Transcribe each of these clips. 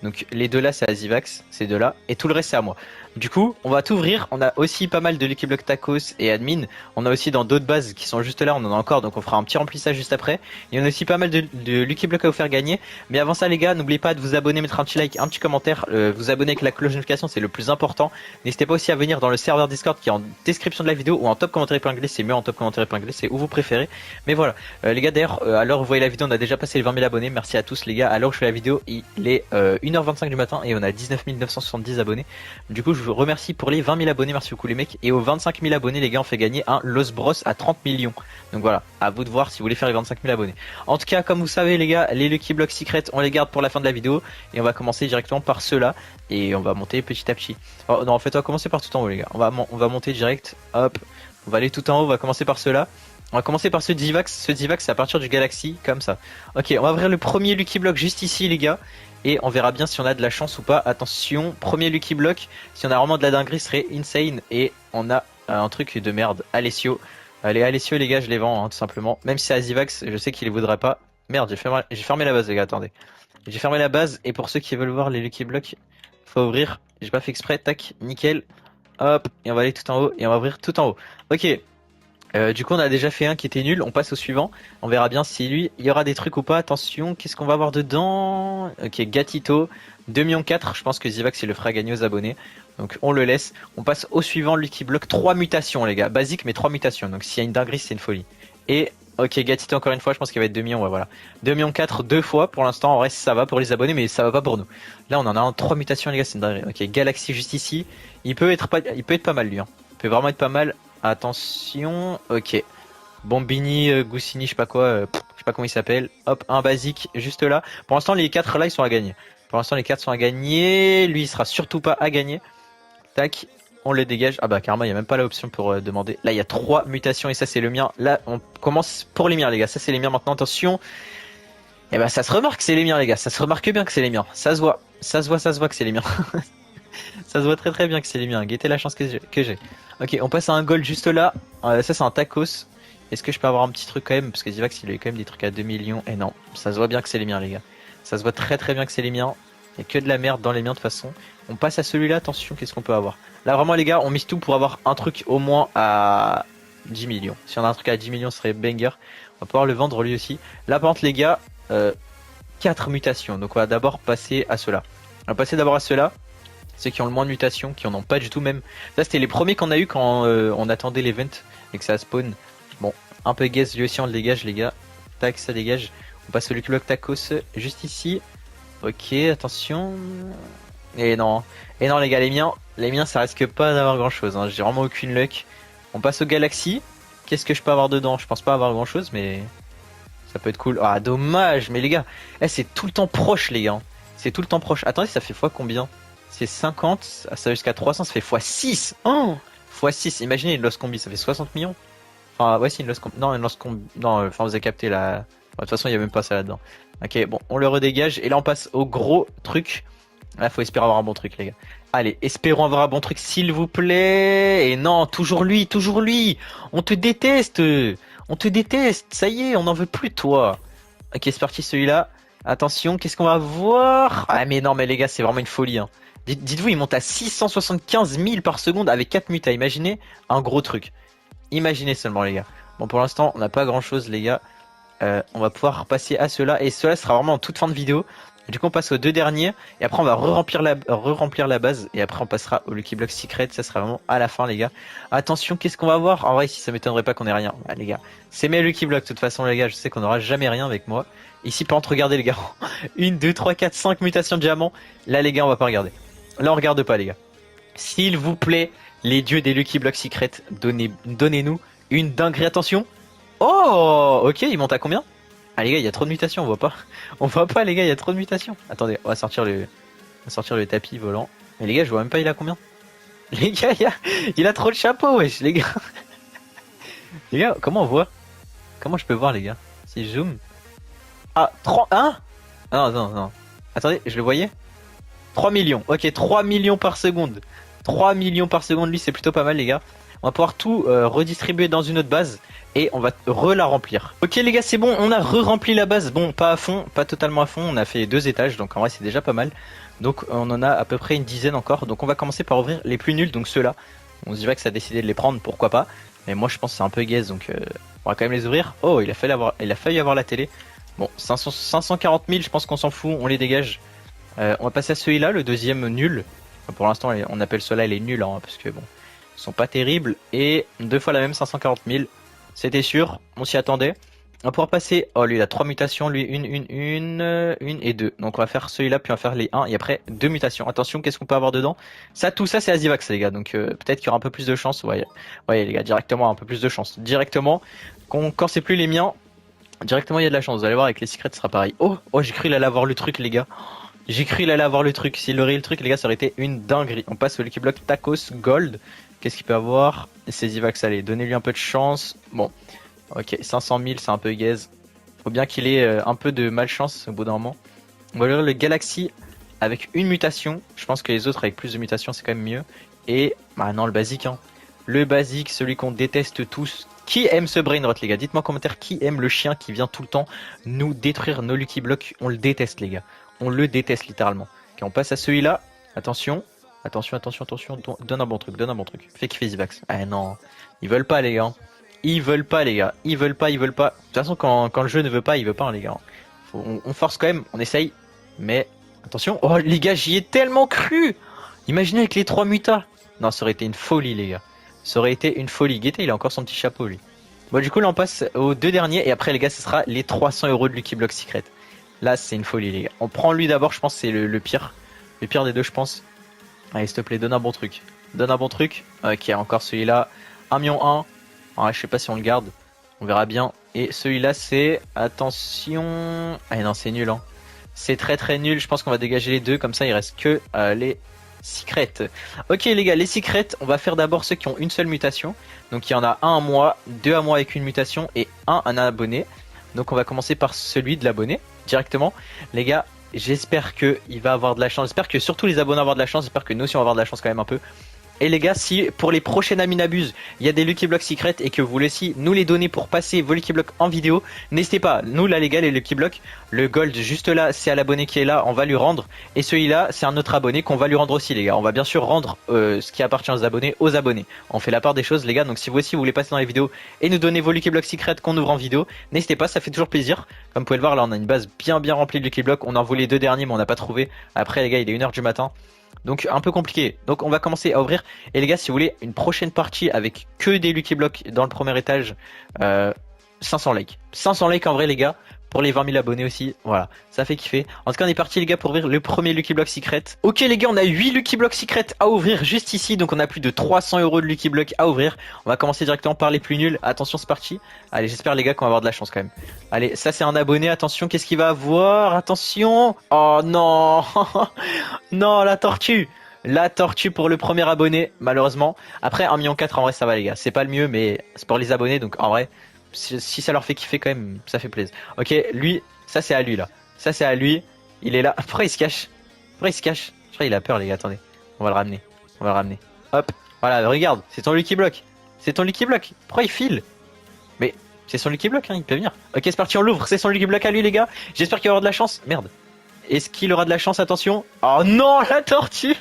Donc les deux là c'est Azivax, ces deux là, et tout le reste c'est à moi. Du coup, on va tout ouvrir. On a aussi pas mal de Lucky Block Tacos et Admin. On a aussi dans d'autres bases qui sont juste là, on en a encore, donc on fera un petit remplissage juste après. Et on a aussi pas mal de Lucky Block à vous faire gagner. Mais avant ça les gars, n'oubliez pas de vous abonner, mettre un petit like, un petit commentaire, vous abonner avec la cloche de notification, c'est le plus important. N'hésitez pas aussi à venir dans le serveur Discord qui est en description de la vidéo ou en top commentaire épinglé, c'est mieux en top commentaire épinglé, c'est où vous préférez. Mais voilà, les gars d'ailleurs, à l'heure où vous voyez la vidéo, on a déjà passé les 20 000 abonnés. Merci à tous les gars. À l'heure où je fais la vidéo, il est 1h25 du matin et on a 19 970 abonnés. Du coup, je vous remercie pour les 20 000 abonnés, merci beaucoup les mecs. Et aux 25 000 abonnés, les gars, on fait gagner un Los Bros à 30 millions. Donc voilà, à vous de voir si vous voulez faire les 25 000 abonnés. En tout cas, comme vous savez les gars, les Lucky Blocks Secrets, on les garde pour la fin de la vidéo. Et on va commencer directement par ceux-là. Et on va monter petit à petit. Oh, non, en fait, on va commencer par tout en haut les gars. On va monter direct, hop. On va aller tout en haut, on va commencer par ceux-là. On va commencer par ce Divax. Ce Divax, c'est à partir du Galaxy, comme ça. Ok, on va ouvrir le premier Lucky Block juste ici les gars. Et on verra bien si on a de la chance ou pas. Attention, premier Lucky Block. Si on a vraiment de la dinguerie, ce serait insane. Et on a un truc de merde. Alessio. Allez, Alessio, les gars, je les vends, hein, tout simplement. Même si c'est Azivax, je sais qu'il les voudrait pas. Merde, j'ai fermé la base, les gars, attendez. J'ai fermé la base. Et pour ceux qui veulent voir les Lucky Blocks, faut ouvrir. J'ai pas fait exprès. Tac, nickel. Hop. Et on va aller tout en haut. Et on va ouvrir tout en haut. Ok. Du coup, on a déjà fait un qui était nul. On passe au suivant. On verra bien si lui, il y aura des trucs ou pas. Attention, qu'est-ce qu'on va avoir dedans? Ok, Gatito, 2,4 millions. Je pense que Zivax il le fera gagner aux abonnés. Donc on le laisse. On passe au suivant, Lucky Block. 3 mutations, les gars. Basique, mais 3 mutations. Donc s'il y a une dinguerie, c'est une folie. Et ok, Gatito encore une fois. Je pense qu'il va être 2 millions. Ouais, voilà. 2,4 millions deux fois. Pour l'instant, en reste, ça va pour les abonnés, mais ça va pas pour nous. Là, on en a un 3 mutations, les gars. C'est une dinguerie. Ok, Galaxy juste ici. Il peut être pas mal, lui. Hein. Il peut vraiment être pas mal. Attention, ok. Bombini, Goussini, je sais pas quoi, je sais pas comment il s'appelle. Hop, un basique juste là. Pour l'instant, les 4 là, ils sont à gagner. Pour l'instant, les 4 sont à gagner. Lui, il sera surtout pas à gagner. Tac, on le dégage. Ah bah, carrément, il y a même pas l'option pour demander. Là, il y a 3 mutations et ça, c'est le mien. Là, on commence pour les miens, les gars. Ça, c'est les miens maintenant. Attention. Et bah, ça se remarque, c'est les miens, les gars. Ça se remarque bien que c'est les miens. Ça se voit. Ça se voit que c'est les miens. Ça se voit très très bien que c'est les miens. Guettez la chance que j'ai. Ok, on passe à un gold juste là. Ça, c'est un tacos. Est-ce que je peux avoir un petit truc quand même? Parce que Zivax il a eu quand même des trucs à 2 millions. Et non, ça se voit bien que c'est les miens, les gars. Ça se voit très très bien que c'est les miens. Il y a que de la merde dans les miens de toute façon. On passe à celui-là, attention, qu'est-ce qu'on peut avoir? Là vraiment les gars, on mise tout pour avoir un truc au moins à 10 millions. Si on a un truc à 10 millions, ce serait banger. On va pouvoir le vendre lui aussi. Là par contre les gars, 4 mutations. Donc on va d'abord passer à ceux-là. On va passer d'abord à ceux-là. Ceux qui ont le moins de mutations, qui en ont pas du tout même. Ça c'était les premiers qu'on a eu quand on attendait l'event et que ça spawn. Bon, un peu guess, lui aussi on le dégage les gars. Tac, ça dégage. On passe au Lucky Block Tacos juste ici. Ok, attention. Et non les gars, les miens ça risque pas d'avoir grand chose. Hein. J'ai vraiment aucune luck. On passe au Galaxy. Qu'est-ce que je peux avoir dedans? Je pense pas avoir grand chose, mais ça peut être cool. Ah dommage, mais les gars, c'est tout le temps proche les gars. C'est tout le temps proche. Attendez, ça fait fois combien? C'est 50, ça va jusqu'à 300, ça fait x6. Oh, x6, imaginez une loss combi, ça fait 60 millions. Enfin, ouais, c'est une loss combi. Non, une loss combi. Non, enfin, vous avez capté là. De toute façon, il n'y a même pas ça là-dedans. Ok, bon, on le redégage. Et là, on passe au gros truc. Là, faut espérer avoir un bon truc, les gars. Allez, espérons avoir un bon truc, s'il vous plaît. Et non, toujours lui, toujours lui. On te déteste. On te déteste. Ça y est, on n'en veut plus de toi. Ok, c'est parti, celui-là. Attention, qu'est-ce qu'on va voir? Ah, mais non, mais les gars, c'est vraiment une folie, hein. Dites-vous, il monte à 675 000 par seconde avec 4 mutas. Imaginez un gros truc. Imaginez seulement, les gars. Bon, pour l'instant, on n'a pas grand-chose, les gars. On va pouvoir passer à cela. Et cela sera vraiment en toute fin de vidéo. Du coup, on passe aux deux derniers. Et après, on va re-remplir la base. Et après, on passera au Lucky Block Secret. Ça sera vraiment à la fin, les gars. Attention, qu'est-ce qu'on va voir? En vrai, ici, ça m'étonnerait pas qu'on ait rien. Ah, les gars, c'est mes Lucky Block. De toute façon, les gars, je sais qu'on n'aura jamais rien avec moi. Ici, par contre, regardez, les gars. 1, 2, 3, 4, 5 mutations de diamants. Là, les gars, on va pas regarder. Là, on regarde pas, les gars. S'il vous plaît, les dieux des Lucky Block Secret, donnez-nous une dinguerie. Attention. Oh, ok, il monte à combien? Ah, les gars, il y a trop de mutations, on voit pas. On voit pas, les gars, il y a trop de mutations. Attendez, on va sortir le tapis volant. Mais les gars, je vois même pas, il a combien? Les gars, il a trop de chapeaux, wesh, les gars. Les gars, comment on voit? Comment je peux voir, les gars? Si je zoome. Ah, 30, hein? Ah, non. Attendez, je le voyais? 3 millions. Ok, 3 millions par seconde. 3 millions par seconde, lui, c'est plutôt pas mal, les gars. On va pouvoir tout redistribuer dans une autre base et on va la remplir. Ok, les gars, c'est bon, on a re-rempli la base. Bon, pas à fond, pas totalement à fond. On a fait 2 étages, donc en vrai, c'est déjà pas mal. Donc on en a à peu près une dizaine encore. Donc on va commencer par ouvrir les plus nuls, donc ceux-là. On se dirait que ça a décidé de les prendre, pourquoi pas. Mais moi je pense que c'est un peu gaze, donc on va quand même les ouvrir. Oh, il a failli avoir la télé. Bon, 540 000, je pense qu'on s'en fout, on les dégage. On va passer à celui-là, le deuxième nul. Enfin, pour l'instant, on appelle ceux-là les nuls, hein, parce que bon, ils sont pas terribles. Et deux fois la même, 540 000. C'était sûr, on s'y attendait. On va pouvoir passer. Oh, lui, il a 3 mutations. Lui, une et deux. Donc, on va faire celui-là, puis on va faire les 1 et après 2 mutations. Attention, qu'est-ce qu'on peut avoir dedans? Ça, tout ça, c'est Azivax, les gars. Donc, peut-être qu'il y aura un peu plus de chance. Ouais, ouais, les gars, directement, un peu plus de chance. Directement, quand c'est plus les miens, directement, il y a de la chance. Vous allez voir, avec les secrets, ce sera pareil. Oh, oh, j'ai cru il allait avoir le truc, les gars. J'ai cru il allait avoir le truc. S'il aurait eu le truc, les gars, ça aurait été une dinguerie. On passe au Lucky Block Tacos Gold. Qu'est-ce qu'il peut avoir? C'est Zivax, allez, donnez-lui un peu de chance. Bon, ok, 500 000, c'est un peu gaze. Faut bien qu'il ait un peu de malchance au bout d'un moment. On va ouvrir le Galaxy avec une mutation. Je pense que les autres avec plus de mutations, c'est quand même mieux. Et, bah non, le basique, hein. Le basique, celui qu'on déteste tous. Qui aime ce brain rot, les gars? Dites-moi en commentaire qui aime le chien qui vient tout le temps nous détruire nos Lucky Blocks. On le déteste, les gars. On le déteste littéralement. Ok, on passe à celui-là. Attention. Attention, attention, attention. Donne un bon truc, donne un bon truc. Fais kiffer Zivax. Ah non. Ils veulent pas, les gars. Ils veulent pas, les gars. Ils veulent pas, ils veulent pas. De toute façon, quand le jeu ne veut pas, il veut pas, hein, les gars. On force quand même, on essaye. Mais attention. Oh, les gars, j'y ai tellement cru. Imaginez avec les 3 mutas. Non, ça aurait été une folie, les gars. Ça aurait été une folie. Guetta, il a encore son petit chapeau, lui. Bon, du coup, là, on passe aux deux derniers. Et après, les gars, ce sera les 300 € de Lucky Block Secret. Là, c'est une folie, les gars. On prend lui d'abord, je pense que c'est le pire. Le pire des deux, je pense. Allez, s'il te plaît, donne un bon truc. Donne un bon truc. Ok, encore celui-là. 1 million 1. Ouais, je sais pas si on le garde. On verra bien. Et celui-là, c'est... Attention... Ah non, c'est nul, hein. C'est très très nul. Je pense qu'on va dégager les deux. Comme ça, il reste que les secrets. Ok, les gars, les secrets, on va faire d'abord ceux qui ont une seule mutation. Donc, il y en a un à moi, deux à moi avec une mutation et un abonné. Donc, on va commencer par celui de l'abonné directement. Les gars, j'espère qu'il va avoir de la chance. J'espère que surtout les abonnés vont avoir de la chance. J'espère que nous aussi on va avoir de la chance quand même un peu. Et les gars, si pour les prochaines Aminabuse, il y a des Lucky Blocks secrets et que vous voulez aussi nous les donner pour passer vos Lucky Blocks en vidéo, n'hésitez pas. Nous là les gars, les Lucky Blocks, le gold juste là, c'est à l'abonné qui est là, on va lui rendre. Et celui-là, c'est un autre abonné qu'on va lui rendre aussi les gars. On va bien sûr rendre ce qui appartient aux abonnés. On fait la part des choses les gars. Donc si vous aussi vous voulez passer dans les vidéos et nous donner vos Lucky Blocks secrets qu'on ouvre en vidéo, n'hésitez pas, ça fait toujours plaisir. Comme vous pouvez le voir là, on a une base bien remplie de Lucky Blocks. On en voulait les deux derniers mais on n'a pas trouvé. Après les gars, il est 1h du matin. Donc un peu compliqué. Donc on va commencer à ouvrir. Et les gars, si vous voulez une prochaine partie avec que des Lucky Blocks dans le premier étage, 500 likes. 500 likes en vrai les gars. Pour les 20 000 abonnés aussi. Voilà, ça fait kiffer. En tout cas, on est parti les gars pour ouvrir le premier Lucky Block Secret. Ok les gars, on a 8 Lucky Block Secret à ouvrir juste ici. Donc on a plus de 300 € de Lucky Block à ouvrir. On va commencer directement par les plus nuls. Attention, c'est parti. Allez, j'espère les gars qu'on va avoir de la chance quand même. Allez, ça c'est un abonné. Attention, qu'est-ce qu'il va avoir? Attention. Oh non. Non, la tortue. La tortue pour le premier abonné, malheureusement. Après, 1,4 million en vrai, ça va les gars. C'est pas le mieux, mais c'est pour les abonnés. Donc en vrai, si ça leur fait kiffer quand même, ça fait plaisir. Ok, lui, ça c'est à lui là. Ça c'est à lui. Il est là. Pourquoi il se cache? Pourquoi il se cache? Je crois qu'il a peur les gars, attendez. On va le ramener. On va le ramener. Hop. Voilà, regarde, c'est ton Lucky Block. C'est ton Lucky Block. Pourquoi il file? Mais c'est son Lucky Block, hein, il peut venir. Ok, c'est parti, on l'ouvre. C'est son Lucky Block à lui les gars. J'espère qu'il va avoir de la chance. Merde. Est-ce qu'il aura de la chance? Attention. Oh non, la tortue.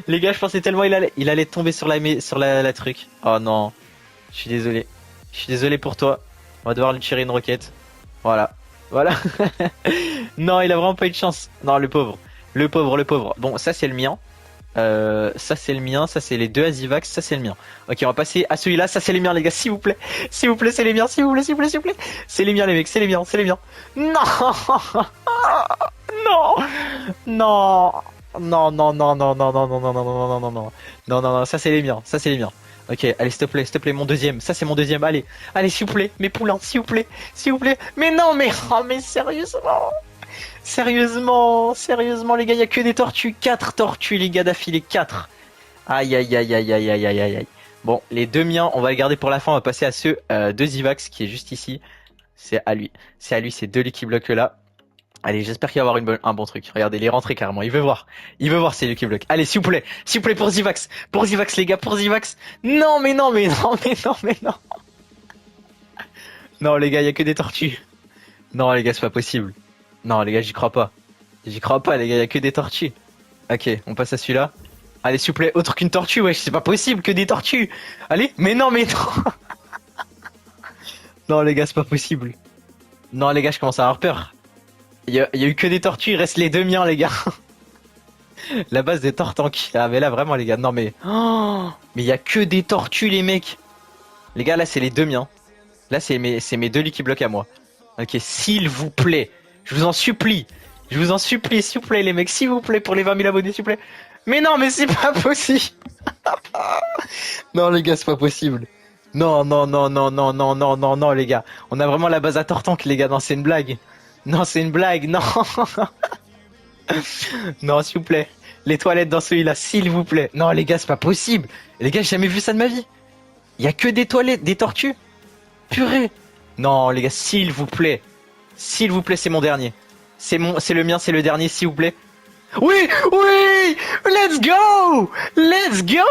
Les gars, je pensais tellement il allait tomber sur la truc. Oh non. Je suis désolé. Je suis désolé pour toi. On va devoir lui tirer une roquette. Voilà. Voilà. Non, il a vraiment pas eu de chance. Non, le pauvre. Le pauvre, le pauvre. Bon, ça c'est le mien. Ça c'est le mien. Ça c'est les deux Azivax. Ça c'est le mien. Ok, on va passer à celui-là. Ça c'est les miens, les gars. S'il vous plaît. S'il vous plaît, c'est les miens. S'il vous plaît, s'il vous plaît, s'il vous plaît. C'est les miens, les mecs. C'est les miens. C'est les miens. Non. Non. Non. Non, non, non, non, non, non, non, non, non, non, non, non, non, non, non, non, ça c'est les miens, ça c'est les miens. Ok, allez, s'il te plaît, mon deuxième, ça c'est mon deuxième, allez, allez, s'il vous plaît, mes poulains, s'il vous plaît, mais non, mais, oh, mais sérieusement, sérieusement, les gars, y a que des tortues, 4 tortues, les gars, d'affilée, 4. Aïe, aïe, aïe, aïe, aïe, aïe, aïe, aïe, aïe. Bon, les deux miens, on va les garder pour la fin, on va passer à ceux de Zivax, qui est juste ici, c'est à lui, ces deux Lucky Blocks là. Allez, j'espère qu'il va y avoir un bon truc. Regardez, il est rentré carrément. Il veut voir ces Lucky Blocks. Allez, s'il vous plaît, pour Zivax. Pour Zivax, les gars, pour Zivax. Non, mais non, mais non, mais non, mais non. Non, les gars, il y a que des tortues. Non, les gars, c'est pas possible. Non, les gars, j'y crois pas. J'y crois pas, les gars, y a que des tortues. Ok, on passe à celui-là. Allez, s'il vous plaît, autre qu'une tortue, wesh, c'est pas possible que des tortues. Allez, mais non, mais non. Non, les gars, c'est pas possible. Non, les gars, je commence à avoir peur. Y a eu que des tortues, il reste les deux miens, les gars. La base des tortanks. Ah, mais là, vraiment, les gars, non, mais. Oh, mais y a que des tortues, les mecs. Les gars, là, c'est les deux miens. Là, c'est mes deux Lucky Block à moi. Ok, s'il vous plaît. Je vous en supplie. Je vous en supplie, s'il vous plaît, les mecs, s'il vous plaît, pour les 20 000 abonnés, s'il vous plaît. Mais non, mais c'est pas possible. Non, les gars, c'est pas possible. Non, non, non, non, non, non, non, non, non, les gars. On a vraiment la base à Tortank, les gars. Non, c'est une blague. Non, c'est une blague. Non. Non, s'il vous plaît. Les toilettes dans celui-là, s'il vous plaît. Non, les gars, c'est pas possible. Les gars, j'ai jamais vu ça de ma vie. Il y a que des toilettes, des tortues. Purée. Non, les gars, s'il vous plaît. S'il vous plaît, c'est mon dernier. C'est le mien, c'est le dernier, s'il vous plaît. Oui, oui, let's go, let's go.